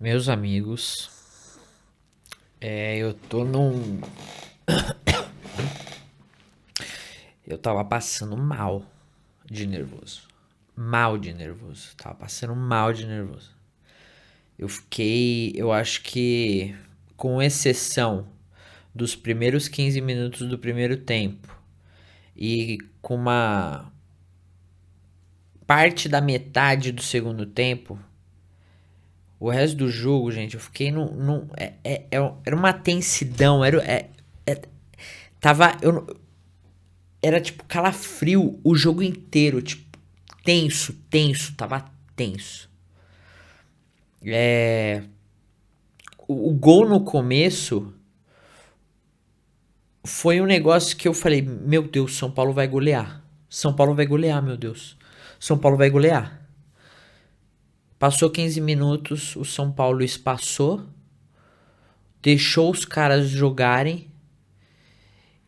Meus amigos, eu tô num. Eu tava passando mal de nervoso. Mal de nervoso. Tava passando mal de nervoso. Eu acho que, com exceção dos primeiros 15 minutos do primeiro tempo e com uma parte da metade do segundo tempo, o resto do jogo, gente, eu fiquei era uma tensidão, tava, era tipo calafrio o jogo inteiro, tipo, tenso, tenso, tava tenso. É, o gol no começo foi um negócio que eu falei, meu Deus, São Paulo vai golear. São Paulo vai golear, meu Deus. São Paulo vai golear. Passou 15 minutos, o São Paulo espaçou, deixou os caras jogarem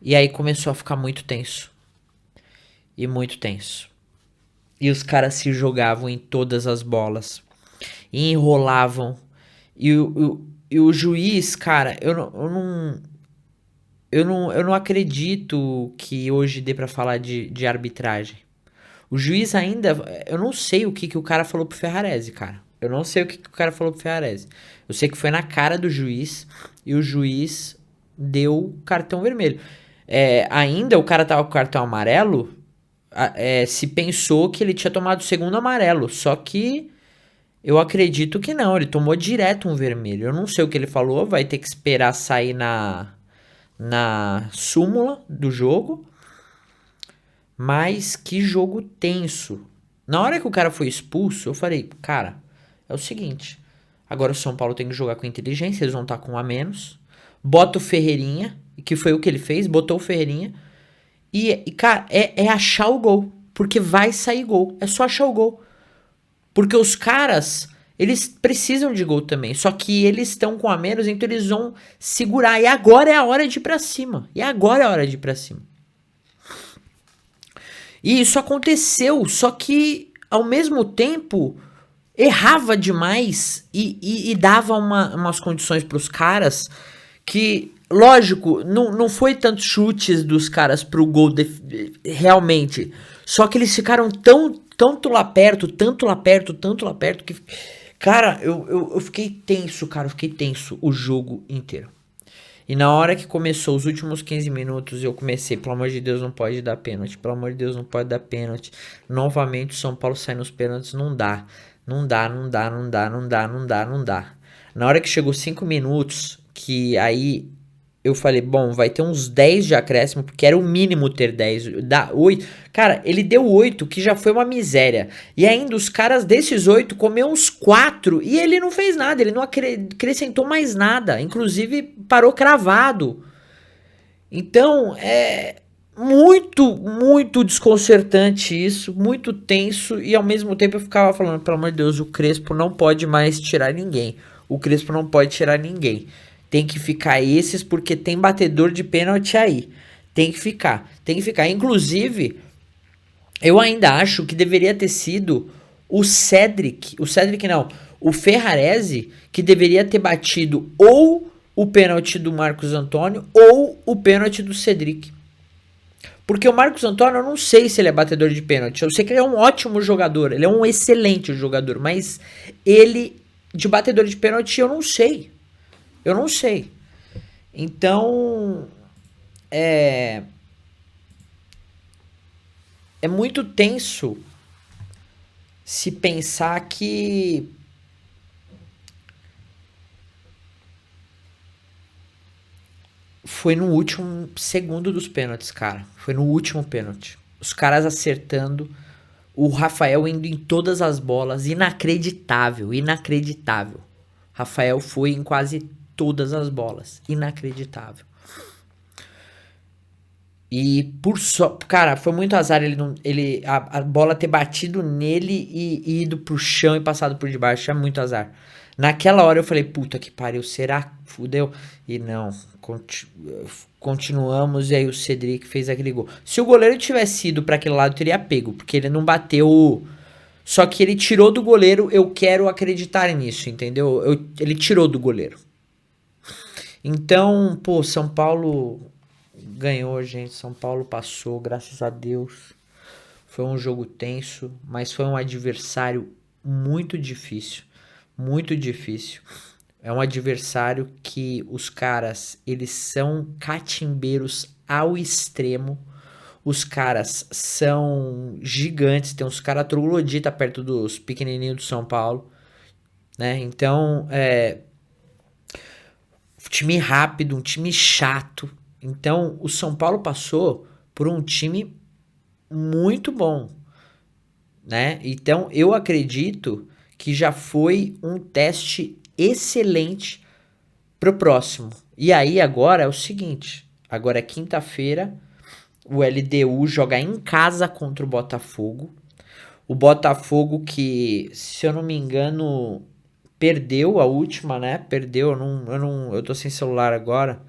e aí começou a ficar muito tenso. E muito tenso. E os caras se jogavam em todas as bolas. E enrolavam. E o juiz, cara, eu não acredito que hoje dê pra falar de arbitragem. O juiz ainda. Eu não sei o que o cara falou pro Ferrarese, cara. Eu não sei o que o cara falou pro Ferrarese. Eu sei que foi na cara do juiz e o juiz deu cartão vermelho. Ainda o cara tava com cartão amarelo. Se pensou que ele tinha tomado o segundo amarelo. Só que eu acredito que não. Ele tomou direto um vermelho. Eu não sei o que ele falou. Vai ter que esperar sair na súmula do jogo. Mas que jogo tenso. Na hora que o cara foi expulso, eu falei, cara, é o seguinte. Agora o São Paulo tem que jogar com inteligência, eles vão estar com um a menos. Bota o Ferreirinha, que foi o que ele fez, botou o Ferreirinha. Cara, é achar o gol. Porque vai sair gol. É só achar o gol. Porque os caras, eles precisam de gol também. Só que eles estão com a menos, então eles vão segurar. E agora é a hora de ir pra cima. E agora é a hora de ir pra cima. E isso aconteceu, só que ao mesmo tempo errava demais e dava umas condições para os caras que, lógico, não foi tantos chutes dos caras pro gol realmente. Só que eles ficaram tanto lá perto, tanto lá perto, tanto lá perto, que, cara, eu fiquei tenso, cara, eu fiquei tenso o jogo inteiro. E na hora que começou os últimos 15 minutos, eu comecei, pelo amor de Deus, não pode dar pênalti. Pelo amor de Deus, não pode dar pênalti. Novamente o São Paulo sai nos pênaltis, não dá. Não dá, não dá, não dá, não dá, não dá, não dá. Na hora que chegou 5 minutos, que aí eu falei, bom, vai ter uns 10 de acréscimo, porque era o mínimo ter 10, dá 8. Cara, ele deu 8, que já foi uma miséria. E ainda os caras desses 8 comeu uns 4 e ele não fez nada, ele não acrescentou mais nada. Inclusive parou cravado. Então, é muito, muito desconcertante isso, muito tenso. E ao mesmo tempo eu ficava falando, pelo amor de Deus, o Crespo não pode mais tirar ninguém. O Crespo não pode tirar ninguém. Tem que ficar esses porque tem batedor de pênalti aí. Tem que ficar, tem que ficar. Inclusive, eu ainda acho que deveria ter sido o Cedric não, o Ferrarese que deveria ter batido ou o pênalti do Marcos Antônio ou o pênalti do Cedric. Porque o Marcos Antônio, eu não sei se ele é batedor de pênalti. Eu sei que ele é um ótimo jogador, ele é um excelente jogador, mas ele de batedor de pênalti eu não sei. Eu não sei. Então, é é muito tenso se pensar que foi no último segundo dos pênaltis, cara. Foi no último pênalti. Os caras acertando, o Rafael indo em todas as bolas, inacreditável, inacreditável. Rafael foi em quase todas as bolas, inacreditável. E por só, cara, foi muito azar ele não, ele a bola ter batido nele e ido pro chão e passado por debaixo, é muito azar. Naquela hora eu falei, puta que pariu, será? Fudeu. E não, continuamos e aí o Cedric fez aquele gol. Se o goleiro tivesse ido pra aquele lado, teria pego, porque ele não bateu, Só que ele tirou do goleiro, eu quero acreditar nisso, entendeu? Ele tirou do goleiro. Então, pô, São Paulo ganhou, gente. São Paulo passou, graças a Deus. Foi um jogo tenso, mas foi um adversário muito difícil. Muito difícil. É um adversário que os caras, eles são catimbeiros ao extremo. Os caras são gigantes, tem uns caras troglodita perto dos pequenininhos do São Paulo, né? Então, um time rápido, um time chato. Então, o São Paulo passou por um time muito bom, né? Então, eu acredito que já foi um teste excelente pro próximo. E aí, agora é o seguinte, agora é quinta-feira, o LDU joga em casa contra o Botafogo. O Botafogo que, se eu não me engano, perdeu a última, né? Perdeu, eu tô sem celular agora,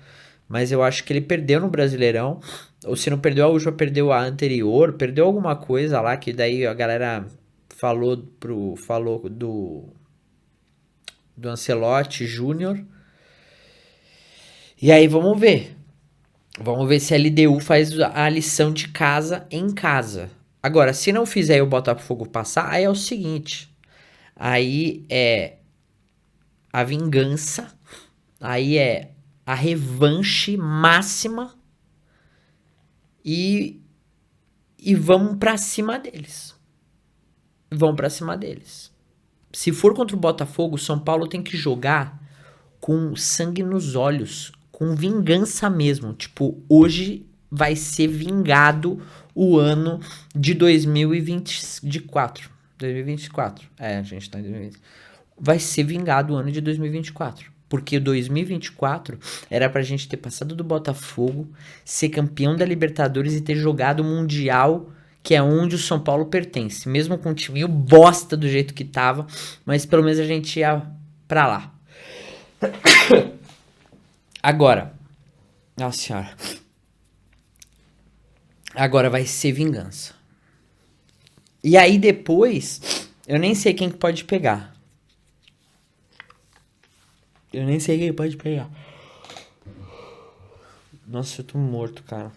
mas eu acho que ele perdeu no Brasileirão. Ou se não perdeu a última, perdeu a anterior, perdeu alguma coisa lá, que daí a galera falou do Ancelotti Júnior. E aí vamos ver. Vamos ver se a LDU faz a lição de casa em casa. Agora, se não fizer e o Botafogo passar, aí é o seguinte. Aí é a vingança. Aí é a revanche máxima. E vamos pra cima deles. Vamos pra cima deles. Se for contra o Botafogo, São Paulo tem que jogar com sangue nos olhos, com vingança mesmo. Tipo, hoje vai ser vingado o ano de 2024. 2024. É, a gente tá em 2020. Vai ser vingado o ano de 2024. Porque 2024 era pra gente ter passado do Botafogo, ser campeão da Libertadores e ter jogado o Mundial, que é onde o São Paulo pertence. Mesmo com o time bosta do jeito que tava, mas pelo menos a gente ia pra lá. Agora, nossa senhora, agora vai ser vingança. E aí depois, eu nem sei quem que pode pegar. Eu nem sei quem pode pegar. Nossa, eu tô morto, cara.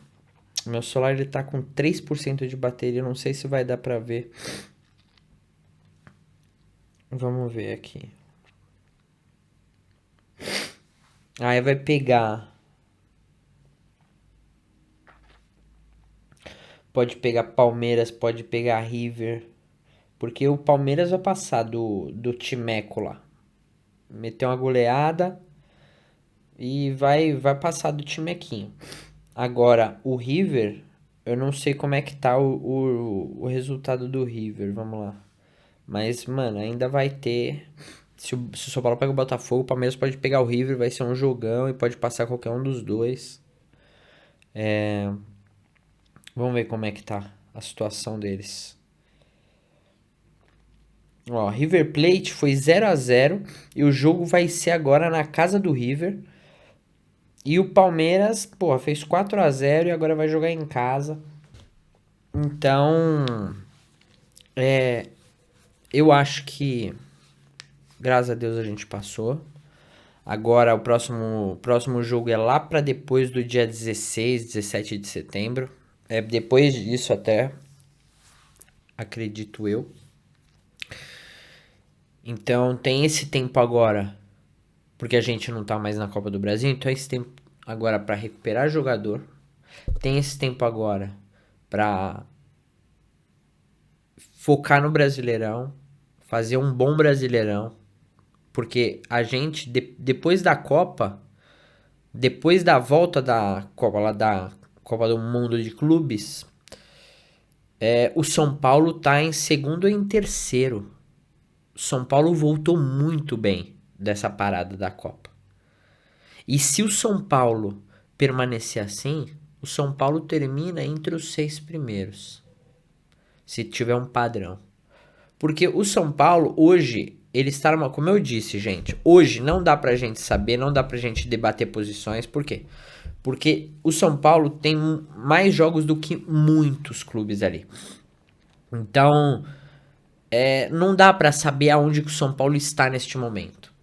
Meu celular ele tá com 3% de bateria, eu não sei se vai dar pra ver. Vamos ver aqui. Aí vai pegar. Pode pegar Palmeiras, pode pegar River. Porque o Palmeiras vai passar do Timeco lá. Meter uma goleada e vai passar do Timequinho. Agora, o River, eu não sei como é que tá o resultado do River, vamos lá. Mas, mano, ainda vai ter... Se o São Paulo pega o Botafogo, o Palmeiras pode pegar o River, vai ser um jogão e pode passar qualquer um dos dois. Vamos ver como é que tá a situação deles. Ó, River Plate foi 0-0 e o jogo vai ser agora na casa do River. E o Palmeiras, pô, fez 4-0 e agora vai jogar em casa. Então, eu acho que, graças a Deus, a gente passou. Agora o próximo jogo é lá pra depois do dia 16, 17 de setembro. É depois disso até, acredito eu. Então tem esse tempo agora, porque a gente não tá mais na Copa do Brasil, então esse tempo agora pra recuperar jogador. Tem esse tempo agora pra focar no Brasileirão, fazer um bom Brasileirão, porque a gente, depois da Copa, depois da volta da Copa, lá da Copa do Mundo de Clubes, o São Paulo tá em segundo ou em terceiro. O São Paulo voltou muito bem dessa parada da Copa. E se o São Paulo permanecer assim, o São Paulo termina entre os 6 primeiros. Se tiver um padrão. Porque o São Paulo, hoje, ele está numa... Como eu disse, gente, hoje não dá pra gente saber, não dá pra gente debater posições. Por quê? Porque o São Paulo tem mais jogos do que muitos clubes ali. Então, não dá pra saber aonde que o São Paulo está neste momento.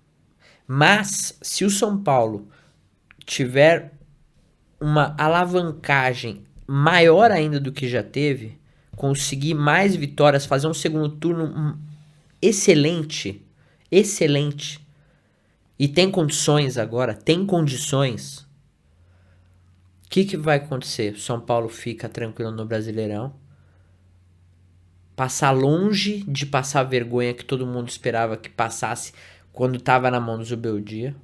Mas, se o São Paulo tiver uma alavancagem maior ainda do que já teve, conseguir mais vitórias, fazer um segundo turno excelente, excelente, e tem condições agora, tem condições, o que vai acontecer? O São Paulo fica tranquilo no Brasileirão, passar longe de passar a vergonha que todo mundo esperava que passasse quando estava na mão do Zubeldia.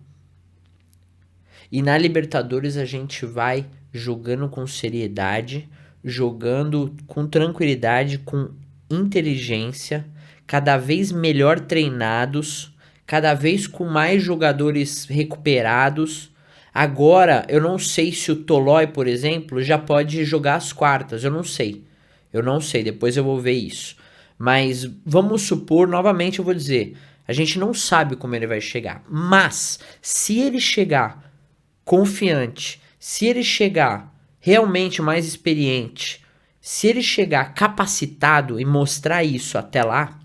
E na Libertadores a gente vai jogando com seriedade, jogando com tranquilidade, com inteligência, cada vez melhor treinados, cada vez com mais jogadores recuperados. Agora, eu não sei se o Tolói, por exemplo, já pode jogar as quartas, eu não sei. Eu não sei, depois eu vou ver isso. Mas vamos supor, novamente eu vou dizer, a gente não sabe como ele vai chegar. Mas, se ele chegar confiante, se ele chegar realmente mais experiente, se ele chegar capacitado e mostrar isso até lá,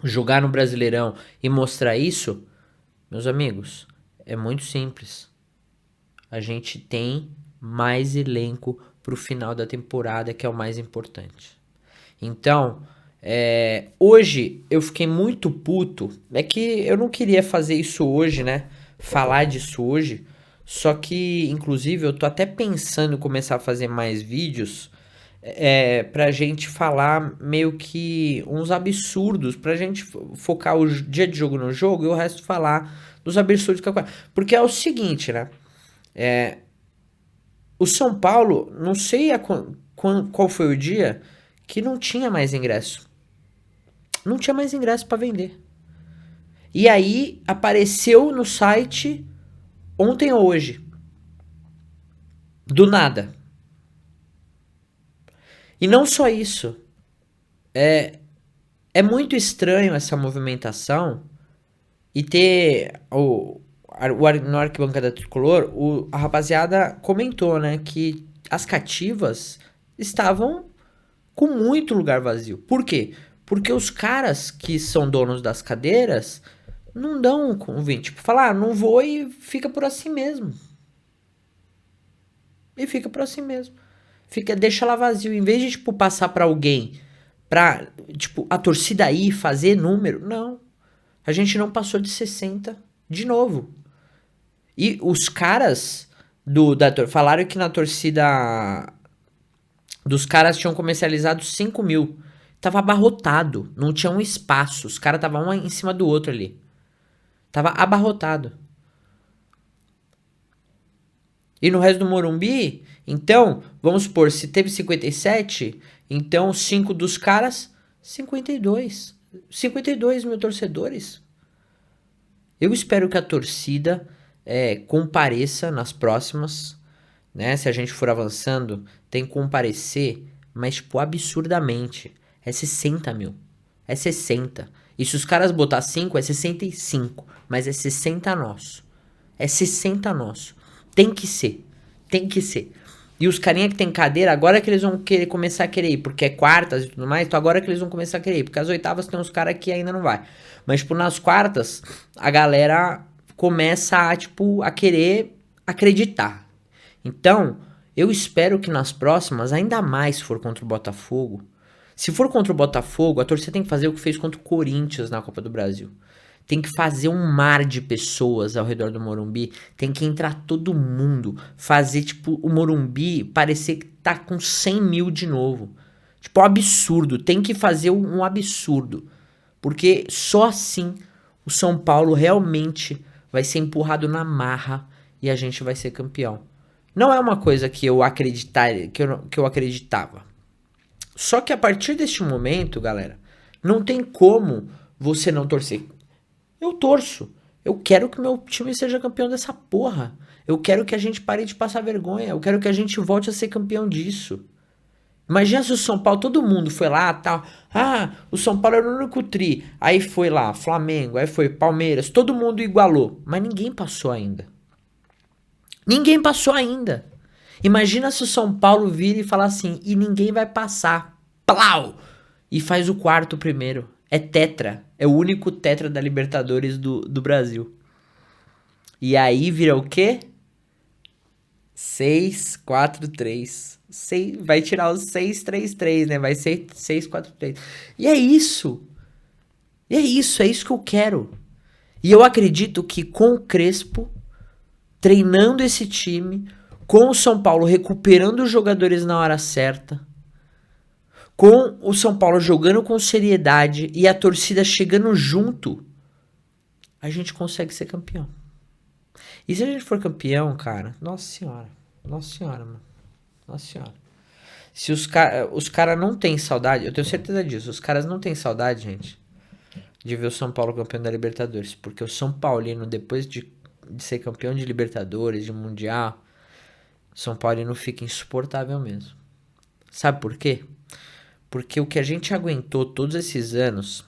jogar no Brasileirão e mostrar isso, meus amigos, é muito simples. A gente tem mais elenco pro final da temporada, que é o mais importante. Então, hoje eu fiquei muito puto. É que eu não queria fazer isso hoje, né? Falar disso hoje. Só que, inclusive, eu tô até pensando em começar a fazer mais vídeos pra gente falar meio que uns absurdos, pra gente focar o dia de jogo no jogo e o resto falar dos absurdos que acontecem. Porque é o seguinte, né? O São Paulo, não sei qual foi o dia que não tinha mais ingresso. Não tinha mais ingresso pra vender. E aí apareceu no site ontem ou hoje. Do nada. E não só isso. É muito estranho essa movimentação e ter no Arquibancada Tricolor, a rapaziada comentou, né, que as cativas estavam com muito lugar vazio. Por quê? Porque os caras que são donos das cadeiras não dão um convite. Tipo, falar, não vou e fica por assim mesmo. E fica por assim mesmo. Deixa lá vazio. Em vez de, tipo, passar pra alguém pra, tipo, a torcida aí fazer número. Não. A gente não passou de 60 de novo. E os caras falaram que na torcida dos caras tinham comercializado 5 mil. Tava abarrotado. Não tinha um espaço. Os caras estavam um em cima do outro ali. Tava abarrotado. E no resto do Morumbi, então, vamos supor, se teve 57, então 5 dos caras, 52. 52 mil torcedores. Eu espero que a torcida compareça nas próximas, né? Se a gente for avançando, tem que comparecer, mas, tipo, absurdamente. É 60 mil. É 60. E se os caras botar 5, é 65. Mas é 60 nosso. É 60 nosso. Tem que ser. Tem que ser. E os carinha que tem cadeira, agora que eles vão começar a querer ir, porque é quartas e tudo mais, então agora que eles vão começar a querer ir. Porque as oitavas tem uns caras que ainda não vai. Mas, tipo, nas quartas, a galera começa a, tipo, a querer acreditar. Então, eu espero que nas próximas, ainda mais se for contra o Botafogo. Se for contra o Botafogo, a torcida tem que fazer o que fez contra o Corinthians na Copa do Brasil. Tem que fazer um mar de pessoas ao redor do Morumbi. Tem que entrar todo mundo. Fazer, tipo, o Morumbi parecer que tá com 100 mil de novo. Tipo, um absurdo. Tem que fazer um absurdo. Porque só assim o São Paulo realmente vai ser empurrado na marra e a gente vai ser campeão. Não é uma coisa que eu acreditava. Só que a partir deste momento, galera, não tem como você não torcer. Eu torço. Eu quero que meu time seja campeão dessa porra. Eu quero que a gente pare de passar vergonha. Eu quero que a gente volte a ser campeão disso. Imagina se o São Paulo, todo mundo foi lá, tal. Ah, o São Paulo era o único tri. Aí foi lá, Flamengo, aí foi Palmeiras. Todo mundo igualou. Mas ninguém passou ainda. Ninguém passou ainda. Imagina se o São Paulo vira e fala assim, e ninguém vai passar. Plau! E faz o quarto primeiro. É tetra. É o único tetra da Libertadores do Brasil. E aí vira o quê? 6-4-3. Vai tirar os 6-3-3, né? Vai ser 6-4-3. E é isso. É isso que eu quero. E eu acredito que com o Crespo treinando esse time, com o São Paulo recuperando os jogadores na hora certa, com o São Paulo jogando com seriedade e a torcida chegando junto, a gente consegue ser campeão. E se a gente for campeão, cara, nossa senhora, mano. Nossa senhora. Se os caras não têm saudade, eu tenho certeza disso, os caras não têm saudade, gente, de ver o São Paulo campeão da Libertadores, porque o São Paulino, depois de ser campeão de Libertadores, de Mundial, São Paulino fica insuportável mesmo. Sabe por quê? Porque o que a gente aguentou todos esses anos,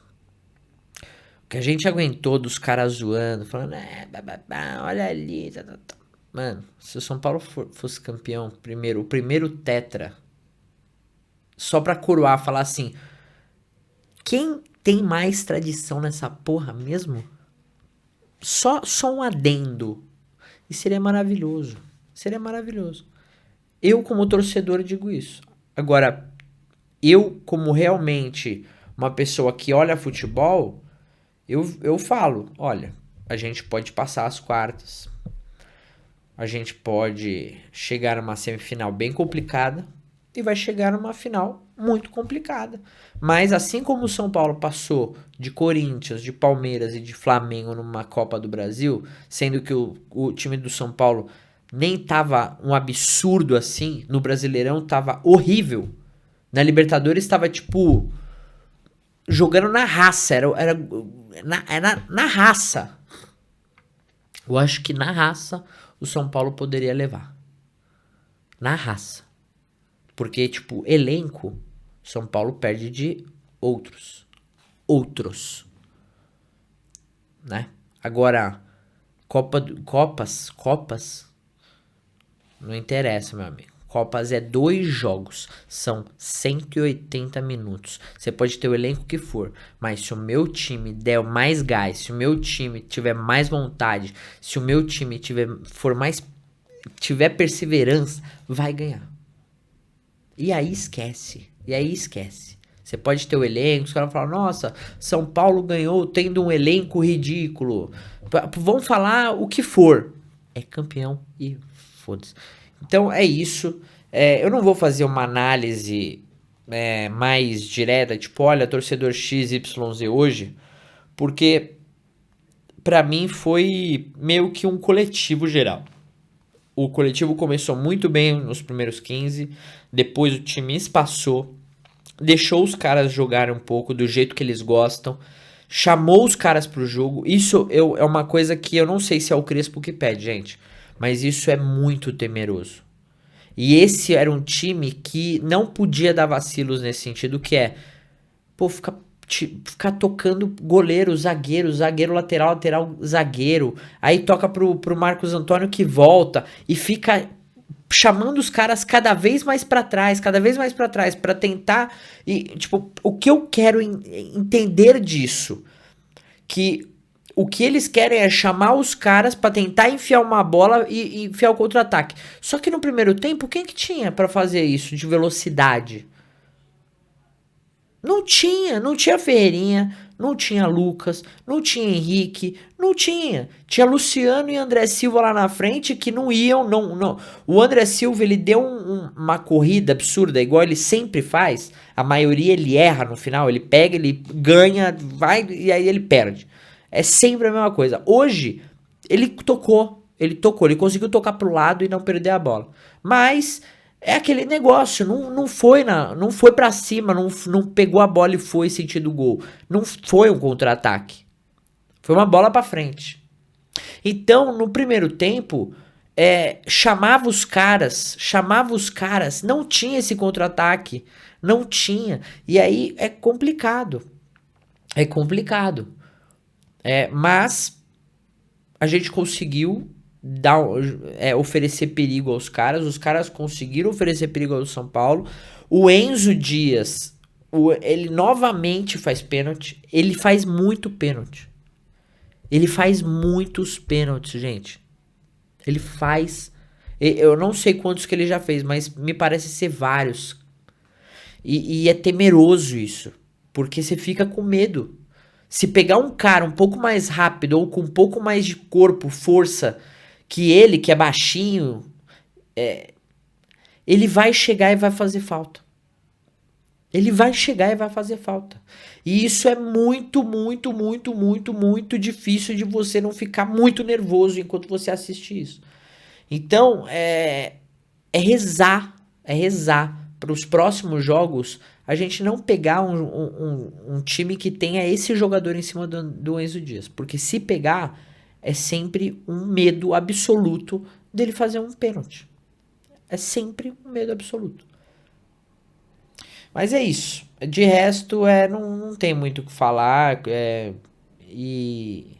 o que a gente aguentou dos caras zoando, falando, olha ali, tá. Mano, se o São Paulo fosse campeão, o primeiro tetra, só pra coroar, falar assim, quem tem mais tradição nessa porra mesmo? Só um adendo. E seria maravilhoso. Seria maravilhoso. Eu, como torcedor, digo isso. Agora, eu, como realmente uma pessoa que olha futebol, eu falo, olha, a gente pode passar as quartas. A gente pode chegar numa semifinal bem complicada e vai chegar numa final muito complicada. Mas assim como o São Paulo passou de Corinthians, de Palmeiras e de Flamengo numa Copa do Brasil, sendo que o time do São Paulo nem tava um absurdo assim, no Brasileirão tava horrível. Na Libertadores tava tipo jogando na raça, era na raça. Eu acho que na raça o São Paulo poderia levar. Na raça. Porque, tipo, elenco, São Paulo perde de outros. Né? Agora, Copas, não interessa, meu amigo. Copas é 2 jogos, são 180 minutos. Você pode ter o elenco que for, mas se o meu time der mais gás, se o meu time tiver mais vontade, se o meu time tiver perseverança, vai ganhar. E aí esquece. Você pode ter o elenco, os caras falam, nossa, São Paulo ganhou tendo um elenco ridículo. Vão falar o que for. É campeão e foda-se. Então é isso. Eu não vou fazer uma análise mais direta, tipo, olha, torcedor XYZ hoje, porque pra mim foi meio que um coletivo geral. O coletivo começou muito bem nos primeiros 15, depois o time espaçou, deixou os caras jogarem um pouco do jeito que eles gostam, chamou os caras pro jogo. Isso é uma coisa que eu não sei se é o Crespo que pede, gente, mas isso é muito temeroso. E esse era um time que não podia dar vacilos nesse sentido, que é, pô, ficar tocando goleiro, zagueiro, lateral, zagueiro. Aí toca pro Marcos Antônio que volta e fica chamando os caras cada vez mais pra trás, pra tentar. E, tipo, o que eu quero entender disso? Que o que eles querem é chamar os caras pra tentar enfiar uma bola e enfiar o contra-ataque. Só que no primeiro tempo, quem que tinha pra fazer isso de velocidade? Não tinha Ferreirinha, não tinha Lucas, não tinha Henrique, não tinha. Tinha Luciano e André Silva lá na frente que não iam, não. O André Silva, ele deu uma corrida absurda, igual ele sempre faz. A maioria ele erra no final, ele pega, ele ganha, vai e aí ele perde. É sempre a mesma coisa. Hoje, ele conseguiu tocar pro lado e não perder a bola. Mas é aquele negócio, não foi pra cima, não pegou a bola e foi sentido gol. Não foi um contra-ataque. Foi uma bola pra frente. Então, no primeiro tempo, chamava os caras, não tinha esse contra-ataque, não tinha. E aí é complicado. Mas a gente conseguiu oferecer perigo aos caras. Os caras conseguiram oferecer perigo ao São Paulo. O Enzo Dias Ele novamente faz pênalti. Ele faz muito pênalti. Ele faz muitos pênaltis, gente. Ele faz. Eu não sei quantos que ele já fez, mas me parece ser vários. E é temeroso isso. Porque você fica com medo. Se pegar um cara um pouco mais rápido ou com um pouco mais de corpo, força, que ele, que é baixinho, ele vai chegar e vai fazer falta. Ele vai chegar e vai fazer falta. E isso é muito, muito, muito, muito, muito difícil de você não ficar muito nervoso enquanto você assiste isso. Então, é rezar para os próximos jogos a gente não pegar um time que tenha esse jogador em cima do Enzo Dias. Porque se pegar, é sempre um medo absoluto dele fazer um pênalti. É sempre um medo absoluto. Mas é isso. De resto, não tem muito o que falar. E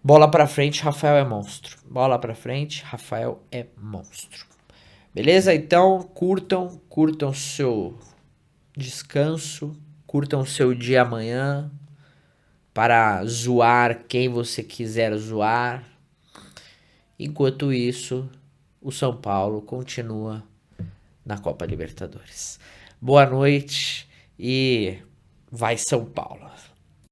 bola pra frente, Rafael é monstro. Bola pra frente, Rafael é monstro. Beleza? Então, curtam seu descanso, curtam seu dia amanhã para zoar quem você quiser zoar. Enquanto isso, o São Paulo continua na Copa Libertadores. Boa noite e vai São Paulo.